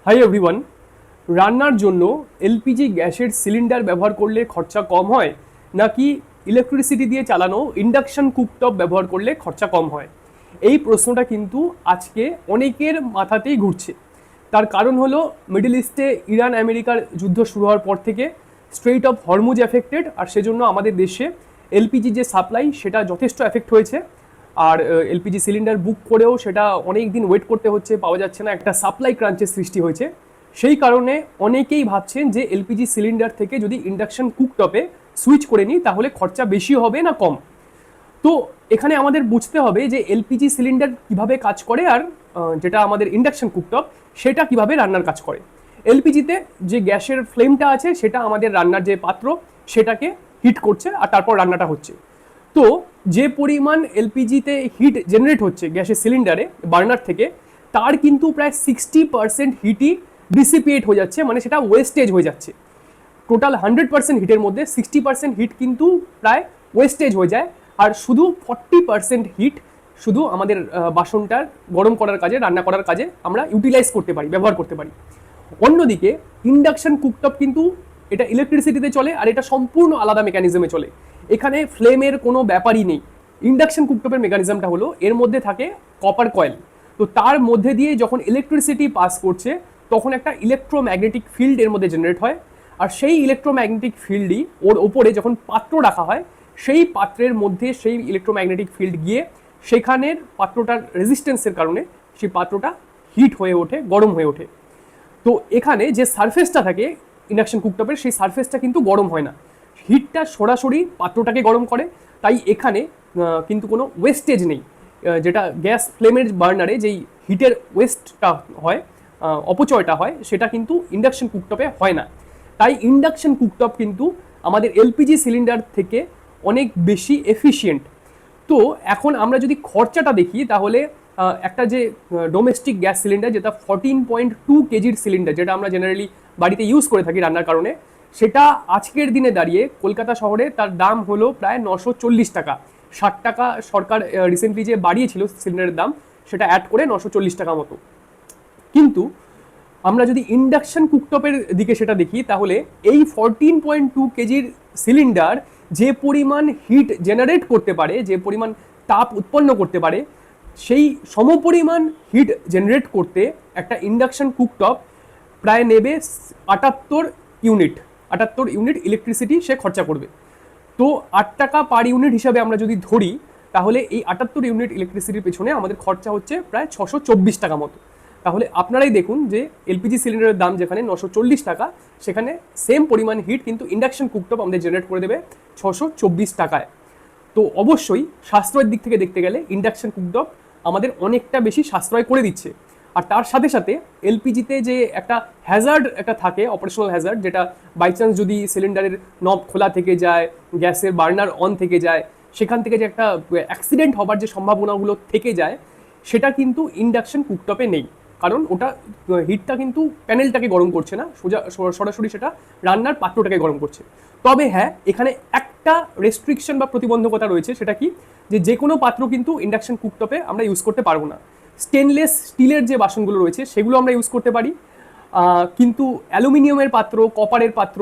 Hi everyone. রান্নার জন্য LPG গ্যাসের সিলিন্ডার ব্যবহার করলে খরচা কম হয় নাকি ইলেকট্রিসিটি দিয়ে চালানো ইন্ডাকশন কুকটপ ব্যবহার করলে খরচা কম হয়? এই প্রশ্নটা কিন্তু আজকে অনেকের মাথাতেই ঘুরছে। তার কারণ হলো মিডল ইস্টে ইরান আমেরিকার যুদ্ধ শুরু হওয়ার পর থেকে স্ট্রেইট অফ হরমুজ এফেক্টেড, আর সেজন্য আমাদের দেশে এলপিজি যে সাপ্লাই সেটা যথেষ্ট এফেক্ট হয়েছে। আর এলপিজি সিলিন্ডার বুক করেও সেটা অনেক দিন ওয়েট করতে হচ্ছে, পাওয়া যাচ্ছে না, একটা সাপ্লাই ক্রাঞ্চের সৃষ্টি হয়েছে। সেই কারণে অনেকেই ভাবছেন যে এলপিজি সিলিন্ডার থেকে যদি ইন্ডাকশন কুকটপে সুইচ করে নিই তাহলে খরচা বেশি হবে না কম। তো এখানে আমাদের বুঝতে হবে যে এলপিজি সিলিন্ডার কিভাবে কাজ করে আর যেটা আমাদের ইন্ডাকশন কুকটপ সেটা কিভাবে রান্নার কাজ করে। এলপিজিতে যে গ্যাসের ফ্লেমটা আছে সেটা আমাদের রান্নার যে পাত্র সেটাকে হিট করছে আর তারপর রান্নাটা হচ্ছে। তো যে পরিমাণ এলপিজিতে হিট জেনারেট হচ্ছে গ্যাসের সিলিন্ডারে বার্নার থেকে, তার কিন্তু প্রায় 60% হিটই ডিসিপিয়েট হয়ে যাচ্ছে, মানে সেটা ওয়েস্টেজ হয়ে যাচ্ছে। টোটাল 100% হিটের মধ্যে 60% হিট কিন্তু প্রায় ওয়েস্টেজ হয়ে যায়, আর শুধু 40% হিট শুধু আমাদের বাসনটার গরম করার কাজে, রান্না করার কাজে আমরা ইউটিলাইজ করতে পারি, ব্যবহার করতে পারি। অন্যদিকে ইন্ডাকশন কুকটপ কিন্তু এটা ইলেকট্রিসিটিতে চলে, আর এটা সম্পূর্ণ আলাদা মেকানিজমে চলে। এখানে ফ্লেমের কোনো ব্যাপারই নেই। ইন্ডাকশন কুকটপের মেকানিজমটা হলো এর মধ্যে থাকে কপার কয়েল। তো তার মধ্যে দিয়ে যখন ইলেকট্রিসিটি পাস করছে তখন একটা ইলেকট্রোম্যাগনেটিক ফিল্ড এর মধ্যে জেনারেট হয়, আর সেই ইলেকট্রোম্যাগনেটিক ফিল্ডই ওর ওপরে যখন পাত্র রাখা হয় সেই পাত্রের মধ্যে সেই ইলেকট্রোম্যাগনেটিক ফিল্ড গিয়ে সেখানের পাত্রটার রেজিস্ট্যান্সের কারণে সেই পাত্রটা হিট হয়ে ওঠে, গরম হয়ে ওঠে। তো এখানে যে সারফেসটা থাকে ইন্ডাকশন কুকটপের, সেই সারফেসটা কিন্তু গরম হয় না, হিটটা সরাসরি পাত্রটাকে গরম করে। তাই এখানে কিন্তু কোনো ওয়েস্টেজ নেই। যেটা গ্যাস ফ্লেমের বার্নারে যেই হিটের ওয়েস্টটা হয়, অপচয়টা হয়, সেটা কিন্তু ইন্ডাকশন কুকটপে হয় না। তাই ইন্ডাকশন কুকটপ কিন্তু আমাদের এলপিজি সিলিন্ডার থেকে অনেক বেশি এফিশিয়েন্ট। তো এখন আমরা যদি খরচাটা দেখি তাহলে একটা যে ডোমেস্টিক গ্যাস সিলিন্ডার, যেটা 14.2 কেজির সিলিন্ডার, যেটা আমরা জেনারেলি বাড়িতে ইউজ করে থাকি রান্নার কারণে, সেটা আজকের দিনে দাঁড়িয়ে কলকাতা শহরে তার দাম হলো প্রায় 940 টাকা। 60 টাকা সরকার রিসেন্টলি যে বাড়িয়েছিল সিলিন্ডারের দাম, সেটা অ্যাড করে 940 টাকা মতো। কিন্তু আমরা যদি ইন্ডাকশন কুকটপের দিকে সেটা দেখি তাহলে এই 14.2 কেজির সিলিন্ডার যে পরিমাণ হিট জেনারেট করতে পারে, যে পরিমাণ তাপ উৎপন্ন করতে পারে, সেই সমপরিমাণ হিট জেনারেট করতে একটা ইন্ডাকশন কুকটপ প্রায় নেবে 78 ইউনিট ইলেকট্রিসিটি সে খরচা করবে। তো 8 টাকা পার ইউনিট হিসাবে আমরা যদি ধরি তাহলে এই 78 ইউনিট ইলেকট্রিসিটির পেছনে আমাদের খরচা হচ্ছে প্রায় 624 টাকা মতো। তাহলে আপনারাই দেখুন যে এলপিজি সিলিন্ডারের দাম যেখানে 940 টাকা, সেখানে সেম পরিমাণ হিট কিন্তু ইন্ডাকশন কুকটপ আমাদের জেনারেট করে দেবে 624 টাকায়। তো অবশ্যই সাশ্রয়ের দিক থেকে দেখতে গেলে ইন্ডাকশন কুকটপ আমাদের অনেকটা বেশি সাশ্রয় করে দিচ্ছে। আর তার সাথে সাথে এলপিজিতে যে একটা হ্যাজার্ড একটা থাকে, অপারেশনাল হ্যাজার্ড, যেটা বাই চান্স যদি সিলিন্ডারের নব খোলা থেকে যায়, গ্যাসের বার্নার অন থেকে যায়, সেখান থেকে যে একটা অ্যাক্সিডেন্ট হবার যে সম্ভাবনাগুলো থেকে যায়, সেটা কিন্তু ইন্ডাকশন কুকটপে নেই। কারণ ওটা হিটটা কিন্তু প্যানেলটাকে গরম করছে না, সরাসরি সেটা রান্নার পাত্রটাকে গরম করছে। তবে হ্যাঁ, এখানে একটা রেস্ট্রিকশন বা প্রতিবন্ধকতা রয়েছে, সেটা কি, যে কোনো পাত্র কিন্তু ইন্ডাকশন কুকটপে আমরা ইউজ করতে পারবো না। স্টেনলেস স্টিলের যে বাসনগুলো রয়েছে সেগুলো আমরা ইউজ করতে পারি, কিন্তু অ্যালুমিনিয়ামের পাত্র, কপারের পাত্র,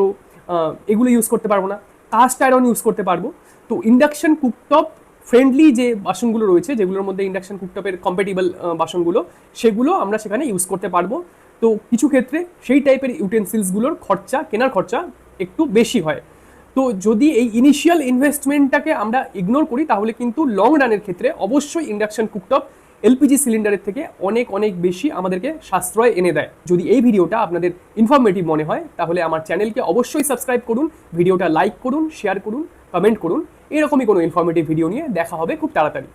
এগুলো ইউজ করতে পারবো না। কাস্ট আয়রন ইউজ করতে পারবো। তো ইন্ডাকশন কুকটপ ফ্রেন্ডলি যে বাসনগুলো রয়েছে, যেগুলোর মধ্যে ইন্ডাকশন কুকটপের কম্প্যাটিবল বাসনগুলো, সেগুলো আমরা সেখানে ইউজ করতে পারবো। তো কিছু ক্ষেত্রে সেই টাইপের ইউটেন্সিলসগুলোর খরচা, কেনার খরচা একটু বেশি হয়। তো যদি এই ইনিশিয়াল ইনভেস্টমেন্টটাকে আমরা ইগনোর করি তাহলে কিন্তু লং রানের ক্ষেত্রে অবশ্যই ইন্ডাকশন কুকটপ এলপিজি সিলিন্ডারের থেকে অনেক অনেক বেশি আমাদেরকে সাশ্রয় এনে দেয়। যদি এই ভিডিওটা আপনাদের ইনফরমেটিভ মনে হয় তাহলে আমার চ্যানেলকে অবশ্যই সাবস্ক্রাইব করুন, ভিডিওটা লাইক করুন, শেয়ার করুন, কমেন্ট করুন। এরকমই কোনো ইনফরমেটিভ ভিডিও নিয়ে দেখা হবে খুব তাড়াতাড়ি।